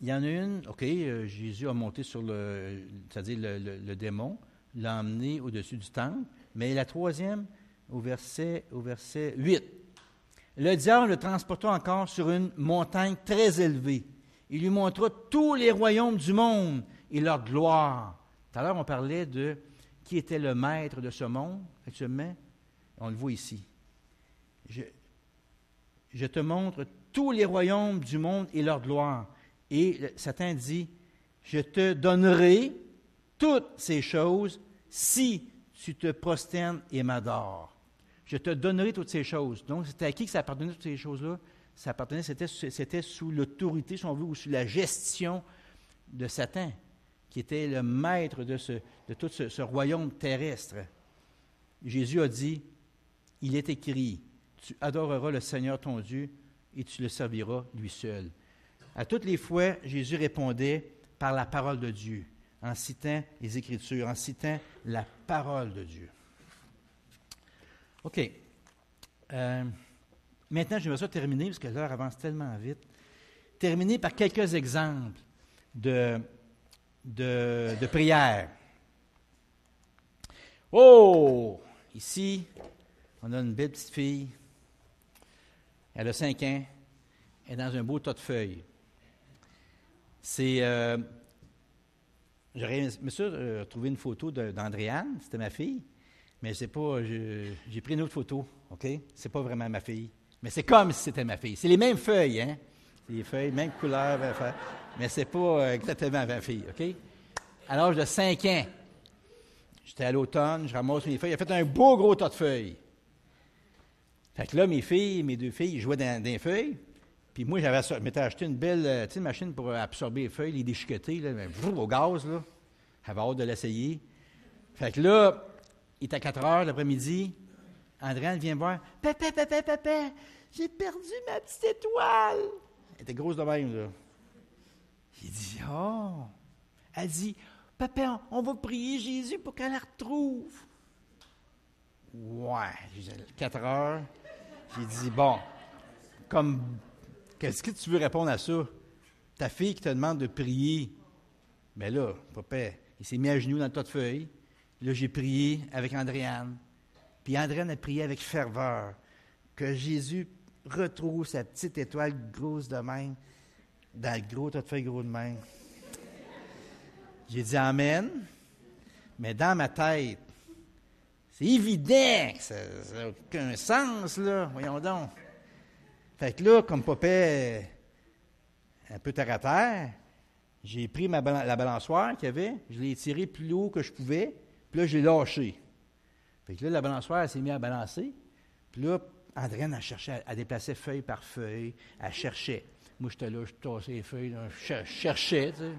y en a une, OK, Jésus a monté sur c'est-à-dire le démon, l'a emmené au-dessus du temple, mais la 3e, au verset 8. Le diable le transporta encore sur une montagne très élevée. Il lui montra tous les royaumes du monde et leur gloire. Tout à l'heure, on parlait de qui était le maître de ce monde, actuellement. On le voit ici. Je te montre tous les royaumes du monde et leur gloire. Et Satan dit, je te donnerai toutes ces choses si tu te prosternes et m'adores. Je te donnerai toutes ces choses. Donc, c'était à qui que ça appartenait, toutes ces choses-là? Ça appartenait, c'était sous l'autorité, si on veut, ou sous la gestion de Satan, qui était le maître de tout ce royaume terrestre. Jésus a dit, il est écrit, tu adoreras le Seigneur ton Dieu et tu le serviras lui seul. À toutes les fois, Jésus répondait par la parole de Dieu, en citant les Écritures, en citant la parole de Dieu. OK. Maintenant, j'aimerais ça terminer, parce que l'heure avance tellement vite, terminer par quelques exemples de prière. Oh! Ici, on a une belle petite fille. Elle a 5 ans. Elle est dans un beau tas de feuilles. J'aurais aimé ça trouver une photo d'Andréane, c'était ma fille, mais c'est pas. J'ai pris une autre photo, OK? C'est pas vraiment ma fille. Mais c'est comme si c'était ma fille. C'est les mêmes feuilles, hein? C'est les feuilles, même couleur, mais c'est pas exactement ma fille, OK? À l'âge de 5 ans, j'étais à l'automne, je ramasse mes feuilles. Il a fait un beau gros tas de feuilles. Fait que là, mes 2 filles, ils jouaient dans les feuilles. Puis moi, je m'étais acheté une belle machine pour absorber les feuilles, les déchiqueter, là, au gaz, là. J'avais hâte de l'essayer. Fait que là, il était à 4 heures l'après-midi. Andréane vient me voir. « Papa, j'ai perdu ma petite étoile! » Elle était grosse de même, là. J'ai dit, « Oh! » Elle dit, « Papa, on va prier Jésus pour qu'elle la retrouve. » Ouais, 4 heures. J'ai dit, bon, qu'est-ce que tu veux répondre à ça? Ta fille qui te demande de prier. Mais là, papa, il s'est mis à genoux dans le tas de feuilles. Là, j'ai prié avec Andréane. Puis Andréane a prié avec ferveur que Jésus retrouve sa petite étoile grosse de même dans le gros tas de feuilles gros de même. J'ai dit Amen. Mais dans ma tête, c'est évident que ça n'a aucun sens, là. Voyons donc. Fait que là, comme papa un peu terre à terre, j'ai pris la balançoire qu'il y avait, je l'ai tirée plus haut que je pouvais, puis là, je l'ai lâchée. Fait que là, la balançoire, elle s'est mise à balancer. Puis là, Andréane, elle cherchait, elle déplaçait feuille par feuille, elle cherchait. Moi, j'étais là, je tassais les feuilles, là, je cherchais, tu sais.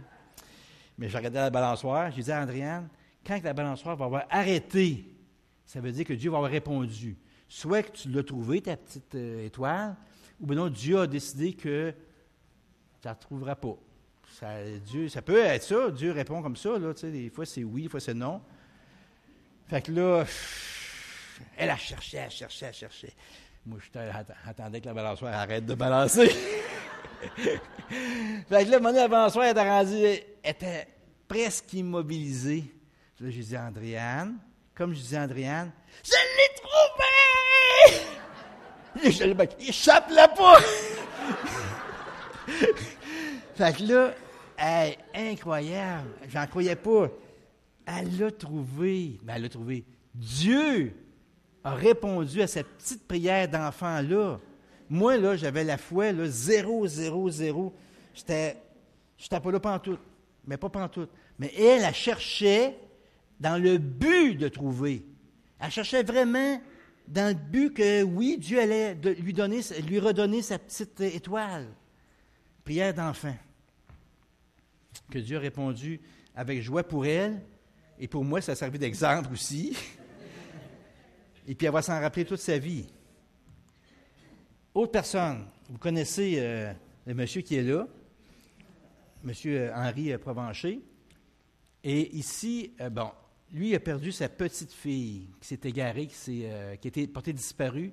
Mais je regardais la balançoire, j'ai dit à Andréane, quand la balançoire va avoir arrêté, ça veut dire que Dieu va avoir répondu. Soit que tu l'as trouvé, ta petite étoile, ou bien non, Dieu a décidé que tu ne la retrouveras pas. Dieu, ça peut être ça. Dieu répond comme ça. Là, des fois, c'est oui, des fois, c'est non. Fait que là, elle cherchait. Moi, j'attendais que la balançoire arrête de balancer. Fait que là, la balançoire était presque immobilisée. Là, j'ai dit à Andréane, comme je disais à Andréane, « Je l'ai trouvé! » Échappe-la pas! Fait que là, hey, incroyable, j'en croyais pas. Elle l'a trouvé. Mais elle l'a trouvé. Dieu a répondu à cette petite prière d'enfant-là. Moi, là, j'avais la foi, là, 0, 0, 0. J'étais pas là pantoute, mais pas pantoute. Mais elle cherchait dans le but de trouver. Elle cherchait vraiment dans le but que, oui, Dieu allait lui redonner sa petite étoile. Prière d'enfant. Que Dieu a répondu avec joie pour elle. Et pour moi, ça a servi d'exemple aussi. Et puis, elle va s'en rappeler toute sa vie. Autre personne, vous connaissez le monsieur qui est là, monsieur Henri Provencher. Et ici, lui, il a perdu sa petite fille qui s'est égarée, qui a été portée disparue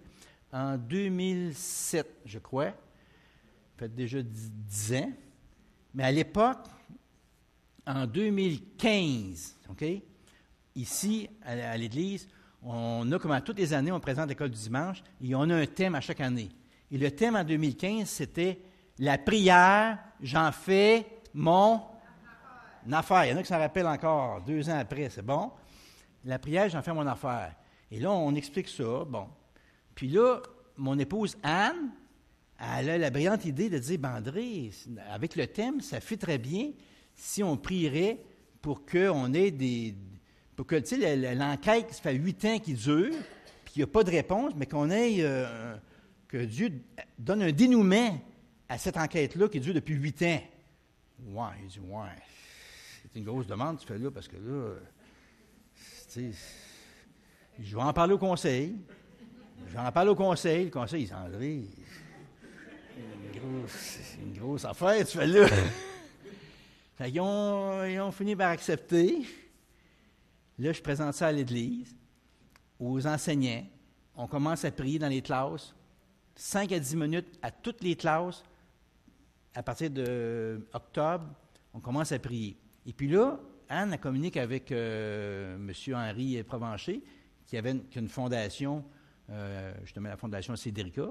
en 2007, je crois. Ça fait déjà 10 ans. Mais à l'époque, en 2015, OK, ici, à l'Église, on a, comme à toutes les années, on présente l'école du dimanche, et on a un thème à chaque année. Et le thème en 2015, c'était « La prière, j'en fais mon affaire ». Il y en a qui s'en rappellent encore, 2 ans après, c'est bon. « La prière, j'en fais mon affaire ». Et là, on explique ça, bon. Puis là, mon épouse Anne, elle a la brillante idée de dire, André, avec le thème, ça fait très bien si on prierait pour qu'on ait pour que, tu sais, l'enquête, ça fait 8 ans qu'il dure, puis qu'il n'y a pas de réponse, mais qu'on ait, que Dieu donne un dénouement à cette enquête-là qui dure depuis 8 ans. Ouais, il dit, ouais, c'est une grosse demande, tu fais là, parce que là, tu sais, je vais en parler au conseil. Le conseil, il dit, André, c'est une grosse affaire, tu fais là. Fait qu'ils ont fini par accepter. Là, je présente ça à l'Église, aux enseignants. On commence à prier dans les classes, 5 à 10 minutes à toutes les classes. À partir d'octobre, on commence à prier. Et puis là, Anne communique avec M. Henri Provencher, qui a une fondation, justement la fondation Cédrica.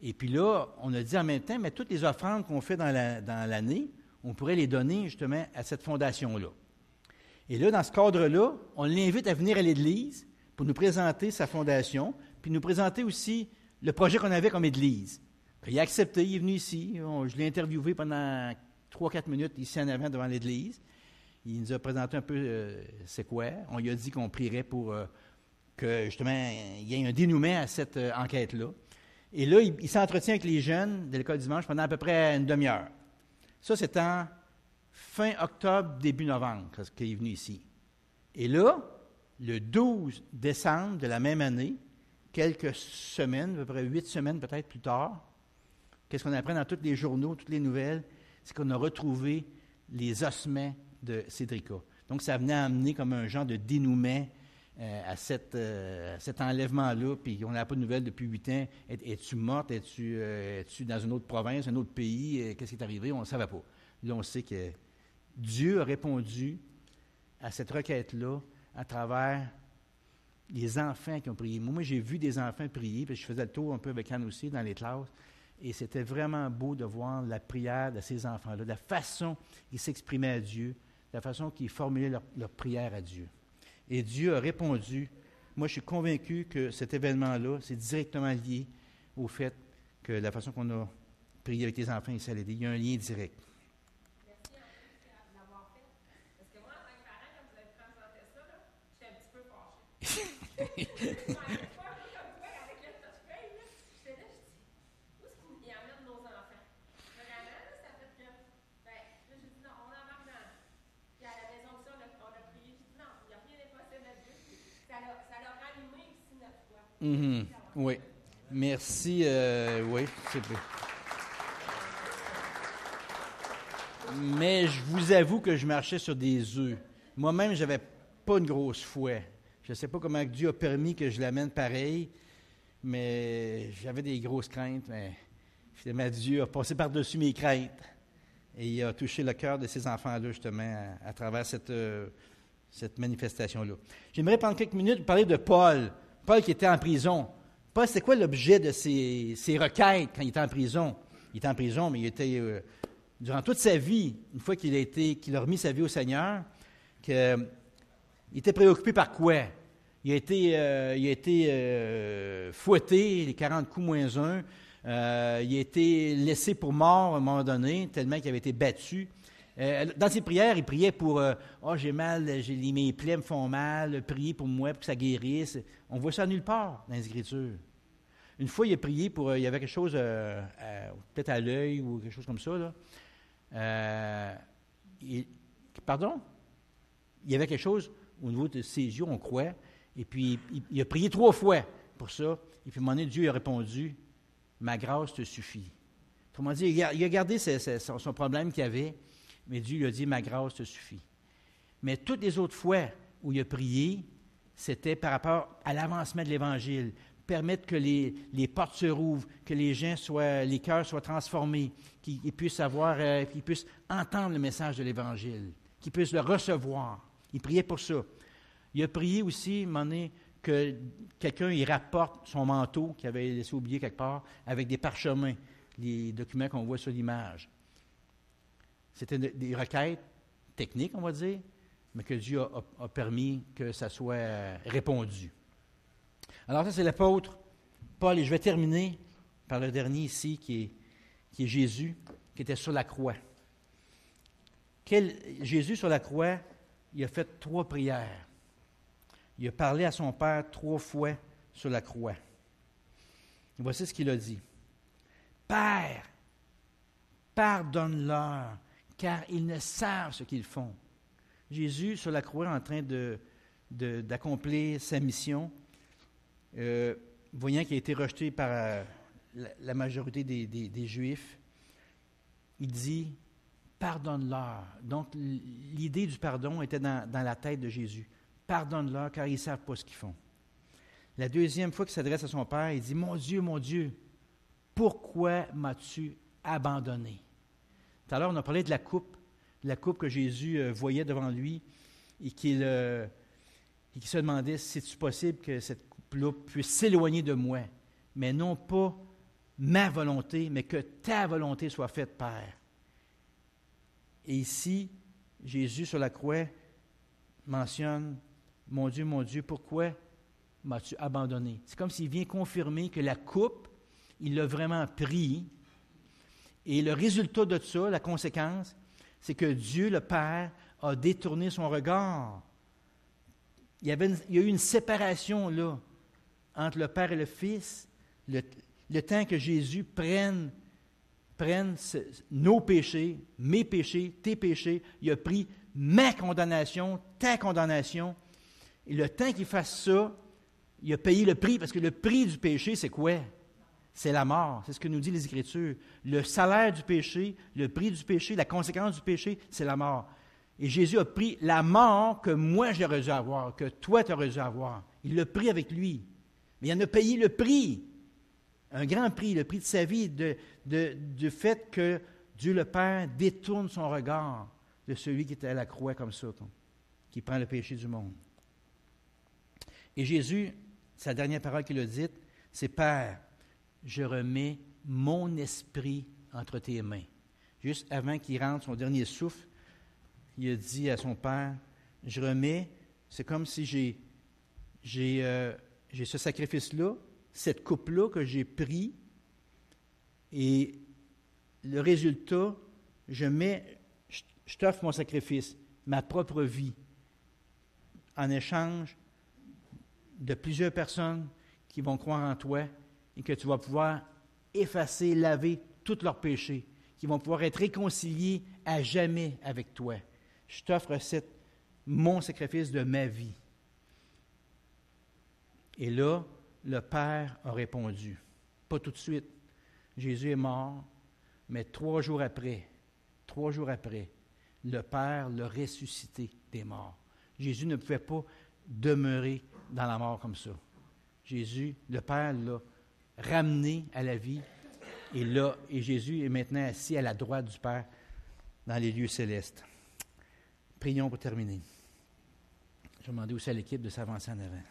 Et puis là, on a dit en même temps, mais toutes les offrandes qu'on fait dans l'année, on pourrait les donner justement à cette fondation-là. Et là, dans ce cadre-là, on l'invite à venir à l'Église pour nous présenter sa fondation, puis nous présenter aussi le projet qu'on avait comme Église. Il a accepté, il est venu ici. Je l'ai interviewé pendant 3-4 minutes ici en avant devant l'Église. Il nous a présenté un peu c'est quoi. On lui a dit qu'on prierait pour que, justement, il y ait un dénouement à cette enquête-là. Et là, il s'entretient avec les jeunes de l'école dimanche pendant à peu près une demi-heure. Ça, c'est en fin octobre, début novembre, qu'il est venu ici. Et là, le 12 décembre de la même année, quelques semaines, à peu près 8 semaines peut-être plus tard, qu'est-ce qu'on apprend dans tous les journaux, toutes les nouvelles, c'est qu'on a retrouvé les ossements de Cédrica. Donc, ça venait à amener comme un genre de dénouement à cet enlèvement-là, puis on n'a pas de nouvelles depuis 8 ans. Es-tu morte? Es-tu dans une autre province, un autre pays? Qu'est-ce qui est arrivé? On ne savait pas. Là, on sait que Dieu a répondu à cette requête-là à travers les enfants qui ont prié. Moi, j'ai vu des enfants prier, puis je faisais le tour un peu avec Anne aussi dans les classes, et c'était vraiment beau de voir la prière de ces enfants-là, la façon qu'ils s'exprimaient à Dieu, la façon qu'ils formulaient leur prière à Dieu. Et Dieu a répondu. Moi, je suis convaincu que cet événement-là, c'est directement lié au fait que la façon qu'on a prié avec les enfants ici à l'Église, il y a un lien direct. Merci de l'avoir fait. Parce que moi, en tant que parent, quand vous avez présenté ça, là, j'étais un petit peu fâchée. Avec toi, avec le touch-pain, j'étais là, je dis, où est-ce qu'ils emmènent nos enfants? Vraiment, là, ça fait que, là, j'ai dit, non, on embarque dans. Puis à la maison aussi, on a prié, j'ai dit, non, il n'y a rien d'impossible à Dieu. Ça l'a rallumé aussi notre foi. Oui. Merci. Oui, c'est bien. Mais je vous avoue que je marchais sur des œufs. Moi-même, je n'avais pas une grosse foi. Je ne sais pas comment Dieu a permis que je l'amène pareil, mais j'avais des grosses craintes. Mais finalement, Dieu a passé par-dessus mes craintes et il a touché le cœur de ces enfants-là, justement, à travers cette manifestation-là. J'aimerais prendre quelques minutes pour parler de Paul. Paul qui était en prison. Paul, c'est quoi l'objet de ses requêtes quand il était en prison? Il était en prison, mais il était, durant toute sa vie, une fois qu'il a remis sa vie au Seigneur, il était préoccupé par quoi? Il a été fouetté, les 40 coups moins un. Il a été laissé pour mort à un moment donné, tellement qu'il avait été battu. Dans ses prières, il priait pour « Oh, j'ai mal, mes plaies me font mal, priez pour moi pour que ça guérisse. » On voit ça nulle part dans les Écritures. Une fois, il a prié pour... il y avait quelque chose, peut-être à l'œil ou quelque chose comme ça. Là. Pardon? Il y avait quelque chose au niveau de ses yeux, on croit. Et puis, il a prié 3 fois pour ça. Et puis, à un moment donné, Dieu a répondu « Ma grâce te suffit. » Autrement dit, il a gardé son problème qu'il avait, mais Dieu lui a dit « Ma grâce te suffit. » Mais toutes les autres fois où il a prié, c'était par rapport à l'avancement de l'Évangile, permettre que les portes se rouvrent, que les cœurs soient transformés, qu'ils puissent entendre le message de l'Évangile, qu'ils puissent le recevoir. Il priait pour ça. Il a prié aussi, à un moment donné, que quelqu'un y rapporte son manteau qu'il avait laissé oublier quelque part, avec des parchemins, les documents qu'on voit sur l'image. C'était des requêtes techniques, on va dire, mais que Dieu a permis que ça soit répondu. Alors ça, c'est l'apôtre Paul, et je vais terminer par le dernier ici, qui est Jésus, qui était sur la croix. Jésus sur la croix, il a fait 3 prières. Il a parlé à son Père 3 fois sur la croix. Et voici ce qu'il a dit. « Père, pardonne-leur, car ils ne savent ce qu'ils font. » Jésus, sur la croix, en train d'accomplir sa mission, voyant qu'il a été rejeté par la majorité des Juifs, il dit « Pardonne-leur. » Donc, l'idée du pardon était dans la tête de Jésus. « Pardonne-leur, car ils ne savent pas ce qu'ils font. » La deuxième fois qu'il s'adresse à son Père, il dit « Mon Dieu, pourquoi m'as-tu abandonné? » Tout à l'heure, on a parlé de la coupe que Jésus voyait devant lui et qu'il se demandait si c'est possible que cette coupe-là puisse s'éloigner de moi, mais non pas ma volonté, mais que ta volonté soit faite, Père. Et ici, Jésus sur la croix mentionne « Mon Dieu, pourquoi m'as-tu abandonné? » C'est comme s'il vient confirmer que la coupe, il l'a vraiment pris. Et le résultat de ça, la conséquence, c'est que Dieu, le Père, a détourné son regard. Il y a eu une séparation là, entre le Père et le Fils, le temps que Jésus prenne nos péchés, mes péchés, tes péchés. Il a pris ma condamnation, ta condamnation. Et le temps qu'il fasse ça, il a payé le prix, parce que le prix du péché, c'est quoi? C'est la mort. C'est ce que nous dit les Écritures. Le salaire du péché, le prix du péché, la conséquence du péché, c'est la mort. Et Jésus a pris la mort que moi j'aurais dû avoir, que toi tu aurais dû avoir. Il l'a pris avec lui. Mais il en a payé le prix. Un grand prix, le prix de sa vie, du fait que Dieu le Père détourne son regard de celui qui était à la croix comme ça, qui prend le péché du monde. Et Jésus, sa dernière parole qu'il a dite, c'est « Père, je remets mon esprit entre tes mains. » Juste avant qu'il rentre son dernier souffle, il a dit à son Père, « Je remets, c'est comme si j'ai ce sacrifice-là, cette coupe-là que j'ai pris, et le résultat, je t'offre mon sacrifice, ma propre vie, en échange de plusieurs personnes qui vont croire en toi et que tu vas pouvoir effacer, laver tous leurs péchés, qui vont pouvoir être réconciliés à jamais avec toi. Je t'offre mon sacrifice de ma vie. » Et là, le Père a répondu. Pas tout de suite. Jésus est mort, mais 3 jours après, 3 jours après, le Père l'a ressuscité des morts. Jésus ne pouvait pas demeurer dans la mort comme ça. Jésus, le Père l'a ramené à la vie et Jésus est maintenant assis à la droite du Père dans les lieux célestes. Prions pour terminer. Je vais demander aussi à l'équipe de s'avancer en avant.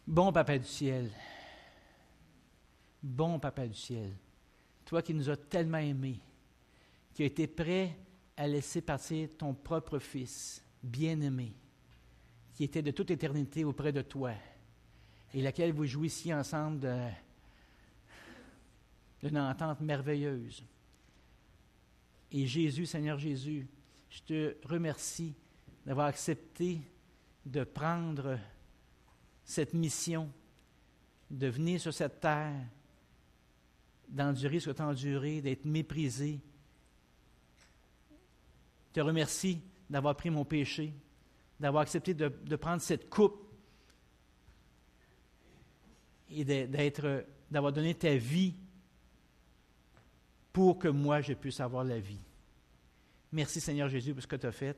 Bon Papa du ciel, toi qui nous as tellement aimés, qui as été prêt à laisser partir ton propre Fils, bien-aimé, qui était de toute éternité auprès de toi, et laquelle vous jouissiez ensemble d'une entente merveilleuse. Et Jésus, Seigneur Jésus, je te remercie d'avoir accepté de prendre cette mission, de venir sur cette terre, d'endurer ce que tu as enduré, d'être méprisé. Je te remercie d'avoir pris mon péché, d'avoir accepté de prendre cette coupe et d'avoir donné ta vie pour que moi, je puisse avoir la vie. Merci Seigneur Jésus pour ce que tu as fait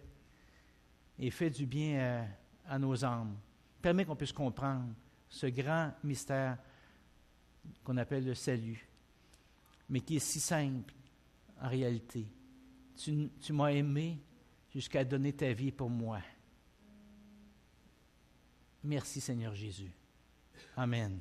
et fais du bien à nos âmes. Permets qu'on puisse comprendre ce grand mystère qu'on appelle le salut, mais qui est si simple en réalité. Tu m'as aimé jusqu'à donner ta vie pour moi. Merci Seigneur Jésus. Amen.